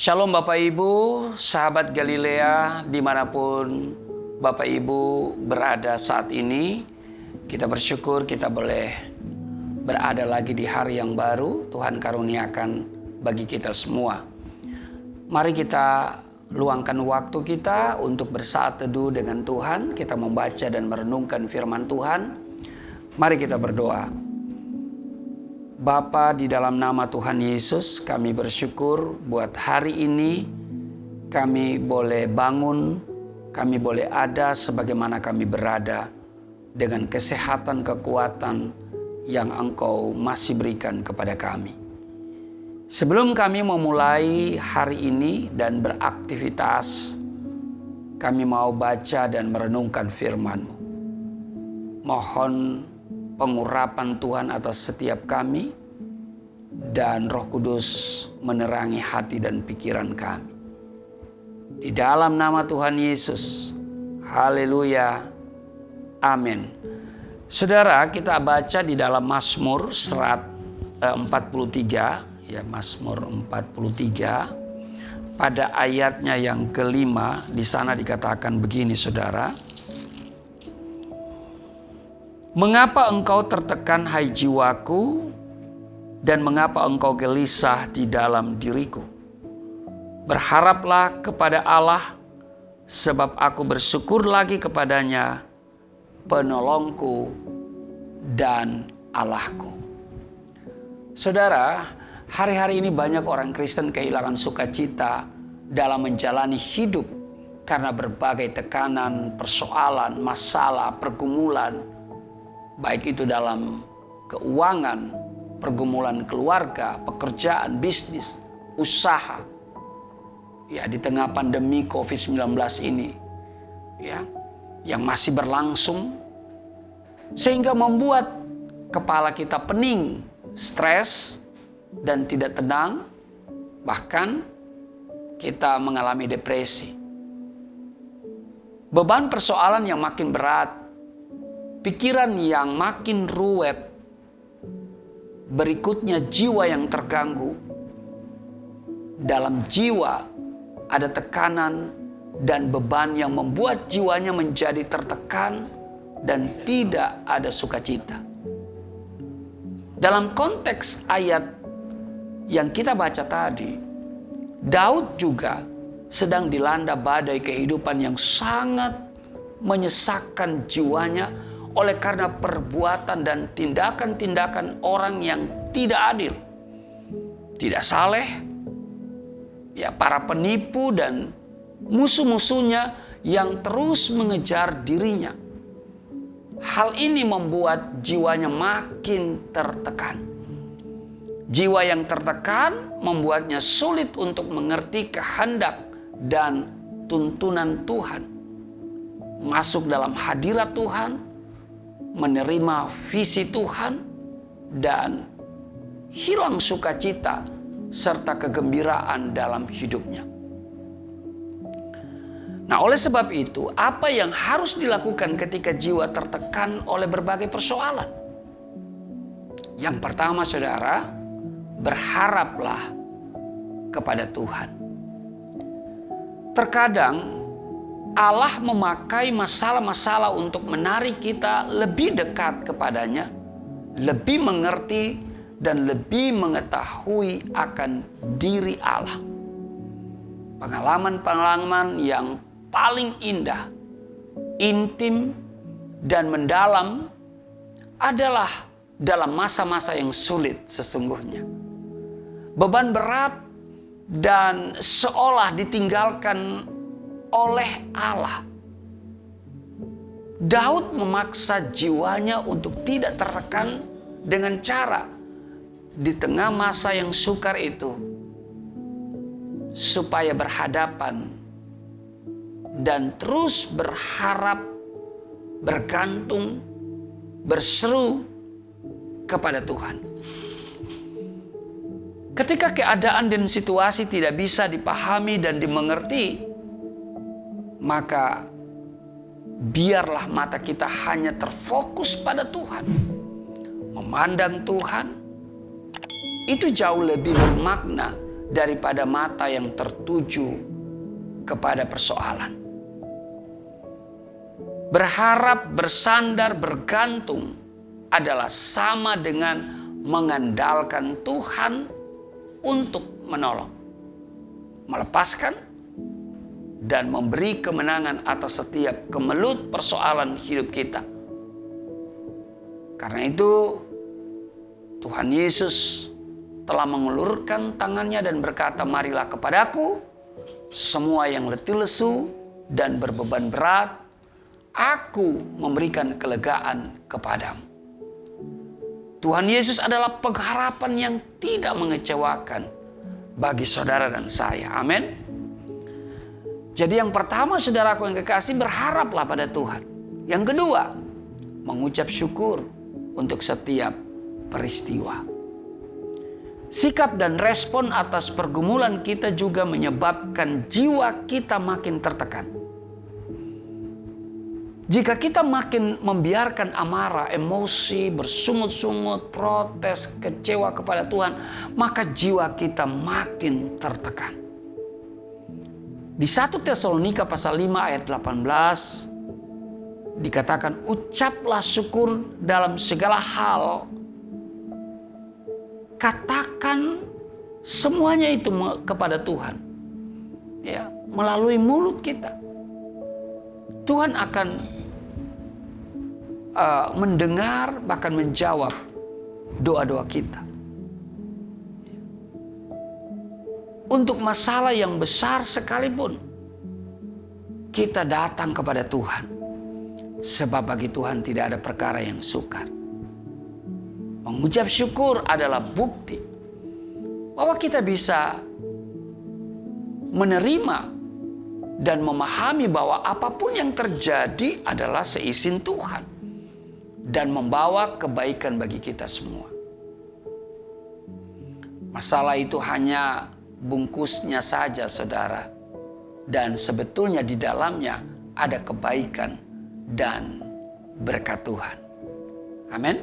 Shalom Bapak Ibu, sahabat Galilea dimanapun Bapak Ibu berada saat ini. Kita bersyukur kita boleh berada lagi di hari yang baru Tuhan karuniakan bagi kita semua. Mari kita luangkan waktu kita untuk bersaat teduh dengan Tuhan. Kita membaca dan merenungkan firman Tuhan. Mari kita berdoa. Bapa, di dalam nama Tuhan Yesus, kami bersyukur buat hari ini kami boleh bangun, kami boleh ada sebagaimana kami berada dengan kesehatan, kekuatan yang Engkau masih berikan kepada kami. Sebelum kami memulai hari ini dan beraktivitas, kami mau baca dan merenungkan firman-Mu. Mohon pengurapan Tuhan atas setiap kami dan Roh Kudus menerangi hati dan pikiran kami. Di dalam nama Tuhan Yesus, haleluya, amin. Saudara, kita baca di dalam Mazmur 43, ya Mazmur 43 pada ayatnya yang kelima. Di sana dikatakan begini, saudara. Mengapa engkau tertekan, hai jiwaku, dan mengapa engkau gelisah di dalam diriku? Berharaplah kepada Allah, sebab aku bersyukur lagi kepadanya, penolongku dan Allahku. Saudara, hari-hari ini banyak orang Kristen kehilangan sukacita dalam menjalani hidup karena berbagai tekanan, persoalan, masalah, pergumulan, baik itu dalam keuangan, pergumulan keluarga, pekerjaan, bisnis, usaha. Ya, di tengah pandemi COVID-19 ini, ya, yang masih berlangsung, sehingga membuat kepala kita pening, stres, dan tidak tenang, bahkan kita mengalami depresi. Beban persoalan yang makin berat, pikiran yang makin ruwet, berikutnya jiwa yang terganggu. Dalam jiwa ada tekanan dan beban yang membuat jiwanya menjadi tertekan dan tidak ada sukacita. Dalam konteks ayat yang kita baca tadi, Daud juga sedang dilanda badai kehidupan yang sangat menyesakkan jiwanya oleh karena perbuatan dan tindakan-tindakan orang yang tidak adil, tidak saleh, ya, para penipu dan musuh-musuhnya yang terus mengejar dirinya. Hal ini membuat jiwanya makin tertekan. Jiwa yang tertekan membuatnya sulit untuk mengerti kehendak dan tuntunan Tuhan. Masuk dalam hadirat Tuhan, menerima visi Tuhan, dan hilang sukacita serta kegembiraan dalam hidupnya. Nah, oleh sebab itu, apa yang harus dilakukan ketika jiwa tertekan oleh berbagai persoalan? Yang pertama, saudara, berharaplah kepada Tuhan. Terkadang Allah memakai masalah-masalah untuk menarik kita lebih dekat kepadanya, lebih mengerti dan lebih mengetahui akan diri Allah. Pengalaman-pengalaman yang paling indah, intim, dan mendalam adalah dalam masa-masa yang sulit sesungguhnya. Beban berat dan seolah ditinggalkan oleh Allah. Daud memaksa jiwanya untuk tidak tertekan dengan cara di tengah masa yang sukar itu, supaya berhadapan dan terus berharap, bergantung, berseru kepada Tuhan. Ketika keadaan dan situasi tidak bisa dipahami dan dimengerti, maka biarlah mata kita hanya terfokus pada Tuhan. Memandang Tuhan itu jauh lebih bermakna daripada mata yang tertuju kepada persoalan. Berharap, bersandar, bergantung adalah sama dengan mengandalkan Tuhan untuk menolong, melepaskan, dan memberi kemenangan atas setiap kemelut persoalan hidup kita. Karena itu, Tuhan Yesus telah mengulurkan tangannya dan berkata, "Marilah kepadaku, semua yang letih lesu dan berbeban berat, aku memberikan kelegaan kepadamu." Tuhan Yesus adalah pengharapan yang tidak mengecewakan bagi saudara dan saya. Amin. Jadi yang pertama, saudaraku yang kekasih, berharaplah pada Tuhan. Yang kedua, mengucap syukur untuk setiap peristiwa. Sikap dan respon atas pergumulan kita juga menyebabkan jiwa kita makin tertekan. Jika kita makin membiarkan amarah, emosi, bersungut-sungut, protes, kecewa kepada Tuhan, maka jiwa kita makin tertekan. Di 1 Tesalonika pasal 5 ayat 18 dikatakan, "Ucaplah syukur dalam segala hal. Katakan semuanya itu kepada Tuhan." Ya, melalui mulut kita. Tuhan akan mendengar, bahkan menjawab doa-doa kita. Untuk masalah yang besar sekalipun, kita datang kepada Tuhan. Sebab bagi Tuhan tidak ada perkara yang sukar. Mengucap syukur adalah bukti bahwa kita bisa menerima dan memahami bahwa apapun yang terjadi adalah seizin Tuhan dan membawa kebaikan bagi kita semua. Masalah itu hanya bungkusnya saja, saudara, dan sebetulnya di dalamnya ada kebaikan dan berkat Tuhan. Amin.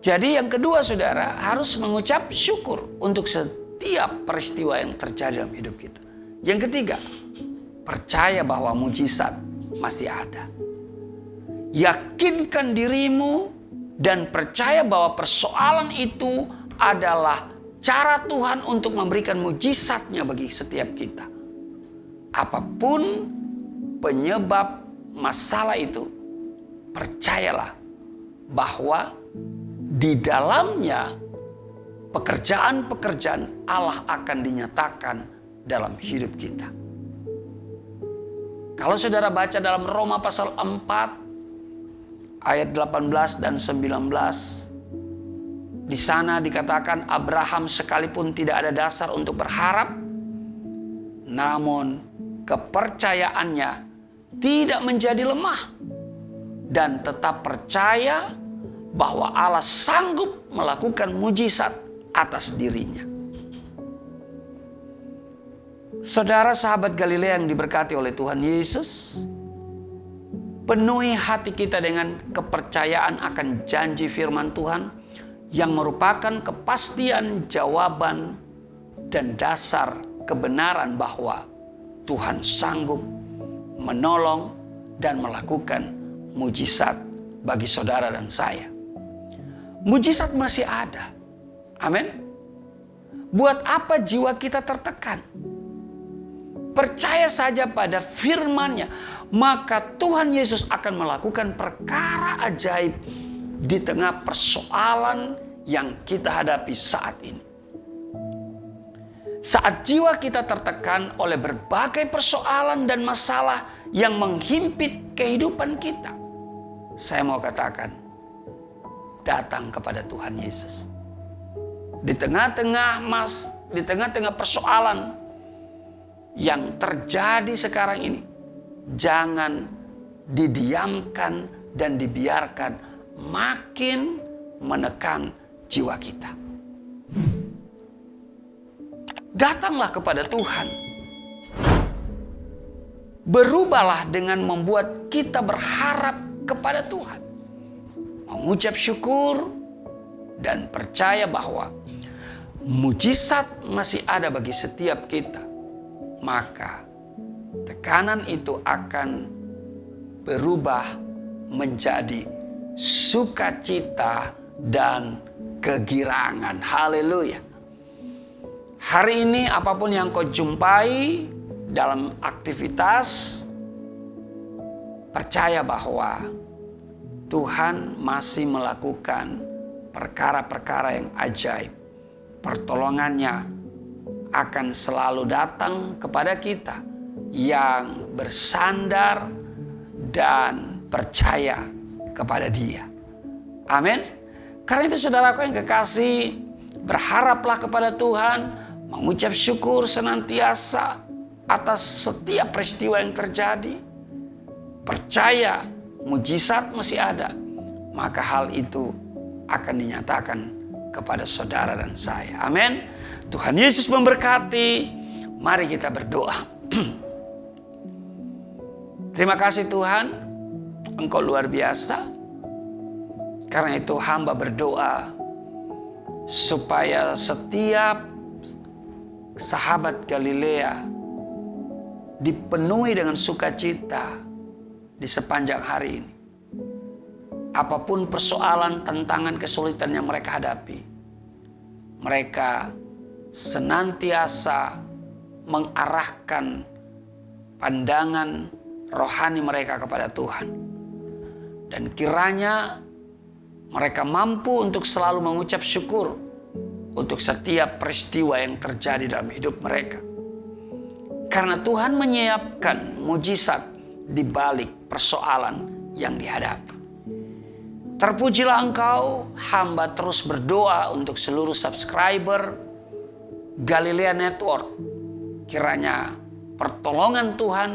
Jadi yang kedua, saudara, harus mengucap syukur untuk setiap peristiwa yang terjadi dalam hidup kita. Yang ketiga, percaya bahwa mujizat masih ada. Yakinkan dirimu dan percaya bahwa persoalan itu adalah cara Tuhan untuk memberikan mujizatnya bagi setiap kita. Apapun penyebab masalah itu, percayalah bahwa di dalamnya pekerjaan-pekerjaan Allah akan dinyatakan dalam hidup kita. Kalau saudara baca dalam Roma pasal 4 ayat 18 dan 19, di sana dikatakan Abraham sekalipun tidak ada dasar untuk berharap, namun kepercayaannya tidak menjadi lemah dan tetap percaya bahwa Allah sanggup melakukan mujizat atas dirinya. Saudara sahabat Galilea yang diberkati oleh Tuhan Yesus, penuhi hati kita dengan kepercayaan akan janji firman Tuhan yang merupakan kepastian jawaban dan dasar kebenaran bahwa Tuhan sanggup menolong dan melakukan mujizat bagi saudara dan saya. Mujizat masih ada. Amin. Buat apa jiwa kita tertekan? Percaya saja pada firman-Nya, maka Tuhan Yesus akan melakukan perkara ajaib di tengah persoalan yang kita hadapi saat ini. Saat jiwa kita tertekan oleh berbagai persoalan dan masalah yang menghimpit kehidupan kita, saya mau katakan, datang kepada Tuhan Yesus. Di tengah-tengah persoalan yang terjadi sekarang ini, jangan didiamkan dan dibiarkan makin menekan jiwa kita. Datanglah kepada Tuhan. Berubahlah dengan membuat kita berharap kepada Tuhan. Mengucap syukur dan percaya bahwa mujizat masih ada bagi setiap kita, maka tekanan itu akan berubah menjadi sukacita dan kegirangan. Haleluya. Hari ini apapun yang kau jumpai dalam aktivitas, percaya bahwa Tuhan masih melakukan perkara-perkara yang ajaib. Pertolongannya akan selalu datang kepada kita yang bersandar dan percaya kepada Dia. Amin. Karena itu saudaraku yang kekasih, berharaplah kepada Tuhan, mengucap syukur senantiasa atas setiap peristiwa yang terjadi. Percaya mujizat masih ada, maka hal itu akan dinyatakan kepada saudara dan saya. Amin. Tuhan Yesus memberkati. Mari kita berdoa. Terima kasih Tuhan, Engkau luar biasa. Karena itu hamba berdoa supaya setiap sahabat Galilea dipenuhi dengan sukacita di sepanjang hari ini. Apapun persoalan, tantangan, kesulitan yang mereka hadapi, mereka senantiasa mengarahkan pandangan rohani mereka kepada Tuhan. Dan kiranya mereka mampu untuk selalu mengucap syukur untuk setiap peristiwa yang terjadi dalam hidup mereka. Karena Tuhan menyiapkan mujizat di balik persoalan yang dihadapi. Terpujilah Engkau, hamba terus berdoa untuk seluruh subscriber Galilea Network. Kiranya pertolongan Tuhan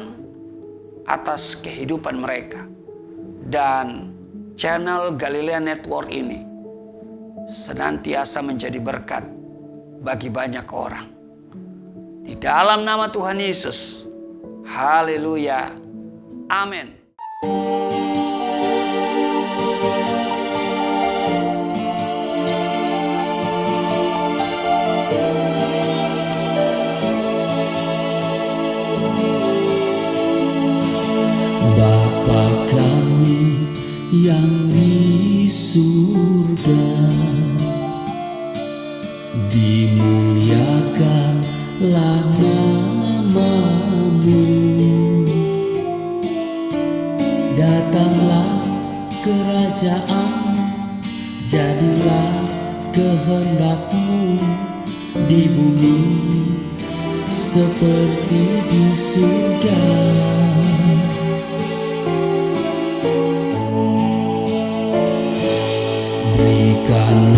atas kehidupan mereka dan channel Galilea Network ini senantiasa menjadi berkat bagi banyak orang. Di dalam nama Tuhan Yesus. Haleluya. Amin. Bapa kami yang di surga, dimuliakanlah nama-Mu. Datanglah kerajaan, jadilah kehendak-Mu di bumi seperti di surga. Berikan